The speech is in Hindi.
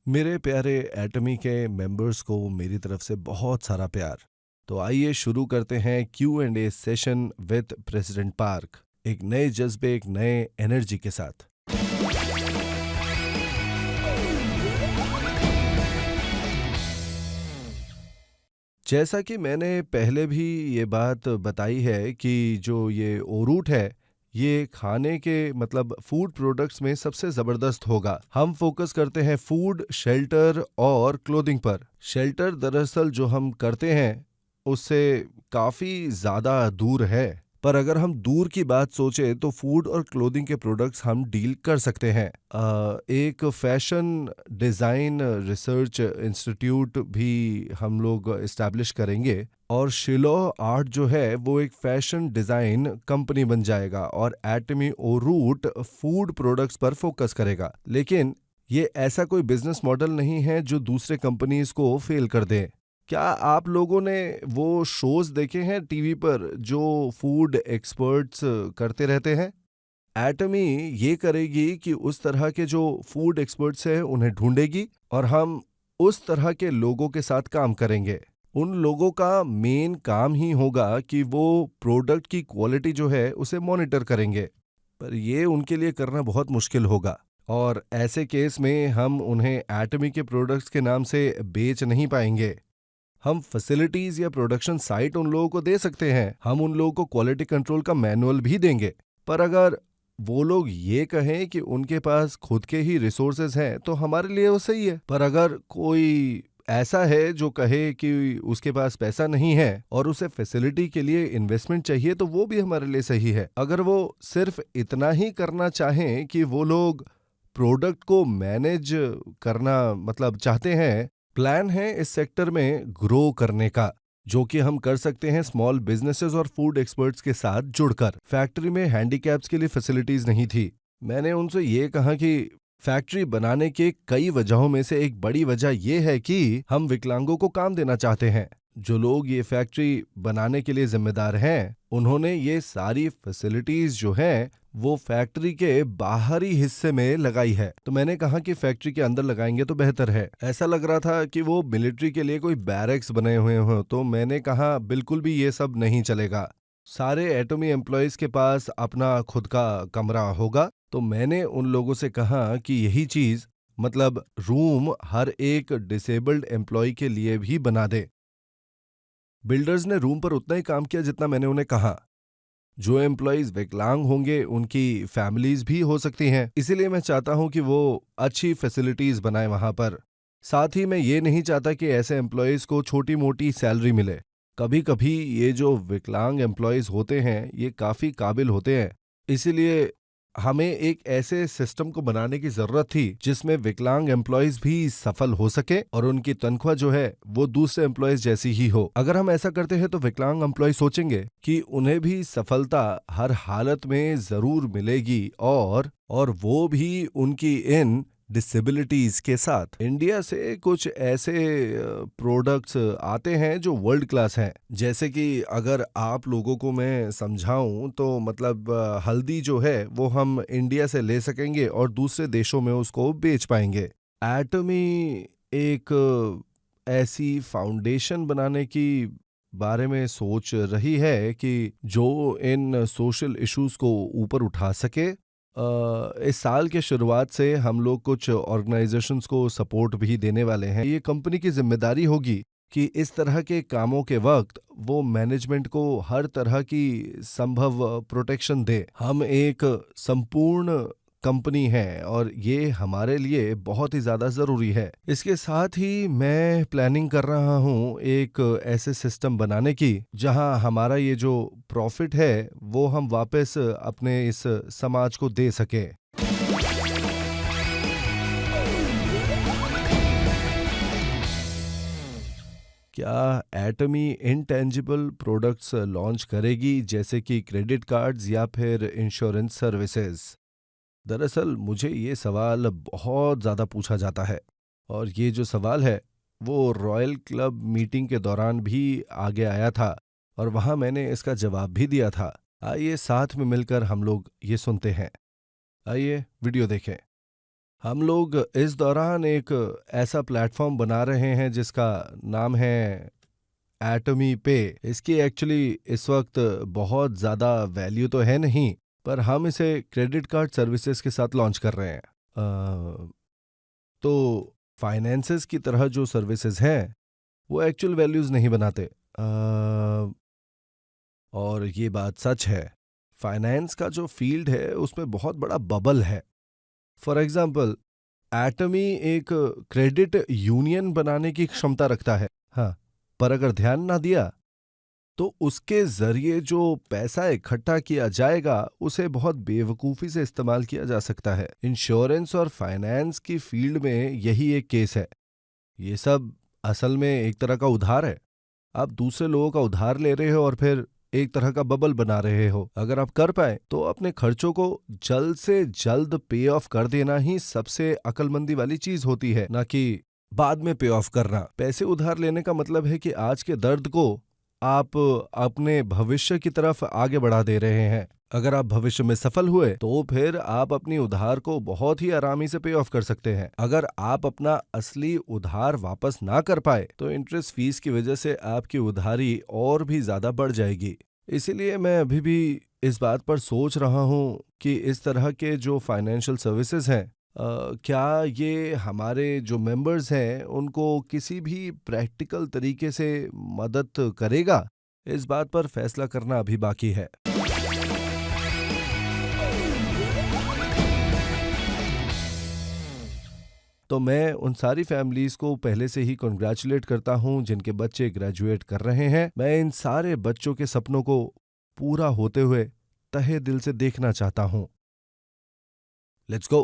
मेरे प्यारे एटमी के मेंबर्स को मेरी तरफ से बहुत सारा प्यार। तो आइए शुरू करते हैं Q&A session with president park, एक नए जज्बे, एक नए एनर्जी के साथ। जैसा कि मैंने पहले भी ये बात बताई है कि जो ये ओरूट है, ये खाने के मतलब फूड प्रोडक्ट्स में सबसे ज़बरदस्त होगा। हम फोकस करते हैं फूड, शेल्टर और क्लोथिंग पर। शेल्टर दरअसल जो हम करते हैं, उससे काफ़ी ज़्यादा दूर है। पर अगर हम दूर की बात सोचें तो फूड और क्लोथिंग के प्रोडक्ट्स हम डील कर सकते हैं। एक फैशन डिज़ाइन रिसर्च इंस्टीट्यूट भी हम लोग इस्टेब्लिश करेंगे और शिलो आर्ट जो है वो एक फैशन डिज़ाइन कंपनी बन जाएगा और एटमी ओरूट फूड प्रोडक्ट्स पर फोकस करेगा। लेकिन ये ऐसा कोई बिजनेस मॉडल नहीं है जो दूसरे कंपनीज को फेल कर दे। क्या आप लोगों ने वो शोज देखे हैं टीवी पर जो फूड एक्सपर्ट्स करते रहते हैं? एटमी ये करेगी कि उस तरह के जो फूड एक्सपर्ट्स हैं उन्हें ढूंढेगी और हम उस तरह के लोगों के साथ काम करेंगे। उन लोगों का मेन काम ही होगा कि वो प्रोडक्ट की क्वालिटी जो है उसे मॉनिटर करेंगे। पर ये उनके लिए करना बहुत मुश्किल होगा और ऐसे केस में हम उन्हें एटमी के प्रोडक्ट्स के नाम से बेच नहीं पाएंगे। हम फैसिलिटीज या प्रोडक्शन साइट उन लोगों को दे सकते हैं, हम उन लोगों को क्वालिटी कंट्रोल का मैनुअल भी देंगे। पर अगर वो लोग ये कहें कि उनके पास खुद के ही रिसोर्सेज हैं तो हमारे लिए वो सही है। पर अगर कोई ऐसा है जो कहे कि उसके पास पैसा नहीं है और उसे फैसिलिटी के लिए इन्वेस्टमेंट चाहिए तो वो भी हमारे लिए सही है। अगर वो सिर्फ इतना ही करना चाहें कि वो लोग प्रोडक्ट को मैनेज करना मतलब चाहते हैं, प्लान है इस सेक्टर में ग्रो करने का, जो कि हम कर सकते हैं स्मॉल बिजनेसेस और फूड एक्सपर्ट्स के साथ जुड़कर। फैक्ट्री में हैंडीकैप्स के लिए फैसिलिटीज नहीं थी। मैंने उनसे ये कहा कि फैक्ट्री बनाने के कई वजहों में से एक बड़ी वजह यह है कि हम विकलांगों को काम देना चाहते हैं। जो लोग ये फैक्ट्री बनाने के लिए जिम्मेदार हैं, उन्होंने ये सारी फैसिलिटीज जो हैं वो फैक्ट्री के बाहरी हिस्से में लगाई है। तो मैंने कहा कि फैक्ट्री के अंदर लगाएंगे तो बेहतर है। ऐसा लग रहा था कि वो मिलिट्री के लिए कोई बैरक्स बने हुए हों, तो मैंने कहा बिल्कुल भी ये सब नहीं चलेगा। सारे एटमी एम्प्लॉयज के पास अपना खुद का कमरा होगा। तो मैंने उन लोगों से कहा कि यही चीज मतलब रूम हर एक डिसेबल्ड एम्प्लॉय के लिए भी बना दे। बिल्डर्स ने रूम पर उतना ही काम किया जितना मैंने उन्हें कहा। जो एम्प्लॉयज विकलांग होंगे उनकी फैमिलीज भी हो सकती हैं, इसीलिए मैं चाहता हूं कि वो अच्छी फैसिलिटीज बनाए वहां पर। साथ ही मैं ये नहीं चाहता कि ऐसे एम्प्लॉयज को छोटी मोटी सैलरी मिले। कभी कभी ये जो विकलांग एम्प्लॉयज होते हैं ये काफ़ी काबिल होते हैं, इसीलिए हमें एक ऐसे सिस्टम को बनाने की जरूरत थी जिसमें विकलांग एम्प्लॉयज भी सफल हो सके और उनकी तनख्वाह जो है वो दूसरे एम्प्लॉयज जैसी ही हो। अगर हम ऐसा करते हैं तो विकलांग एम्प्लॉय सोचेंगे कि उन्हें भी सफलता हर हालत में जरूर मिलेगी और वो भी उनकी इन डिसेबिलिटीज के साथ। इंडिया से कुछ ऐसे प्रोडक्ट्स आते हैं जो वर्ल्ड क्लास हैं, जैसे कि अगर आप लोगों को मैं समझाऊं तो मतलब हल्दी जो है वो हम इंडिया से ले सकेंगे और दूसरे देशों में उसको बेच पाएंगे। एटमी एक ऐसी फाउंडेशन बनाने की बारे में सोच रही है कि जो इन सोशल इश्यूज को ऊपर उठा सके। इस साल के शुरुआत से हम लोग कुछ ऑर्गेनाइजेशंस को सपोर्ट भी देने वाले हैं। ये कंपनी की जिम्मेदारी होगी कि इस तरह के कामों के वक्त वो मैनेजमेंट को हर तरह की संभव प्रोटेक्शन दे। हम एक संपूर्ण कंपनी है और ये हमारे लिए बहुत ही ज़्यादा ज़रूरी है। इसके साथ ही मैं प्लानिंग कर रहा हूँ एक ऐसे सिस्टम बनाने की जहाँ हमारा ये जो प्रॉफिट है वो हम वापस अपने इस समाज को दे सके। क्या एटमी इंटेंजिबल प्रोडक्ट्स लॉन्च करेगी, जैसे कि क्रेडिट कार्ड्स या फिर इंश्योरेंस सर्विसेज? दरअसल मुझे ये सवाल बहुत ज़्यादा पूछा जाता है और ये जो सवाल है वो रॉयल क्लब मीटिंग के दौरान भी आगे आया था और वहाँ मैंने इसका जवाब भी दिया था। आइए साथ में मिलकर हम लोग ये सुनते हैं। आइए वीडियो देखें। हम लोग इस दौरान एक ऐसा प्लेटफॉर्म बना रहे हैं जिसका नाम है एटमी पे। इसकी एक्चुअली इस वक्त बहुत ज़्यादा वैल्यू तो है नहीं, पर हम इसे क्रेडिट कार्ड सर्विसेज के साथ लॉन्च कर रहे हैं। तो फाइनेंसेस की तरह जो सर्विसेज हैं वो एक्चुअल वैल्यूज़ नहीं बनाते। और ये बात सच है, फाइनेंस का जो फील्ड है उसमें बहुत बड़ा बबल है। फॉर एग्जाम्पल, एटमी एक क्रेडिट यूनियन बनाने की क्षमता रखता है, हाँ, पर अगर ध्यान ना दिया तो उसके जरिए जो पैसा इकट्ठा किया जाएगा उसे बहुत बेवकूफ़ी से इस्तेमाल किया जा सकता है। इंश्योरेंस और फाइनेंस की फील्ड में यही एक केस है। ये सब असल में एक तरह का उधार है। आप दूसरे लोगों का उधार ले रहे हो और फिर एक तरह का बबल बना रहे हो। अगर आप कर पाए तो अपने खर्चों को जल्द से जल्द पे ऑफ कर देना ही सबसे अक्लमंदी वाली चीज होती है, ना कि बाद में पे ऑफ करना। पैसे उधार लेने का मतलब है कि आज के दर्द को आप अपने भविष्य की तरफ आगे बढ़ा दे रहे हैं। अगर आप भविष्य में सफल हुए तो फिर आप अपनी उधार को बहुत ही आरामी से पे ऑफ कर सकते हैं। अगर आप अपना असली उधार वापस ना कर पाए तो इंटरेस्ट फीस की वजह से आपकी उधारी और भी ज्यादा बढ़ जाएगी। इसीलिए मैं अभी भी इस बात पर सोच रहा हूँ कि इस तरह के जो फाइनेंशियल सर्विसेज हैं, क्या ये हमारे जो मेंबर्स हैं उनको किसी भी प्रैक्टिकल तरीके से मदद करेगा? इस बात पर फैसला करना अभी बाकी है। तो मैं उन सारी फैमिलीज को पहले से ही कॉन्ग्रेचुलेट करता हूं जिनके बच्चे ग्रेजुएट कर रहे हैं। मैं इन सारे बच्चों के सपनों को पूरा होते हुए तहे दिल से देखना चाहता हूं। Let's go.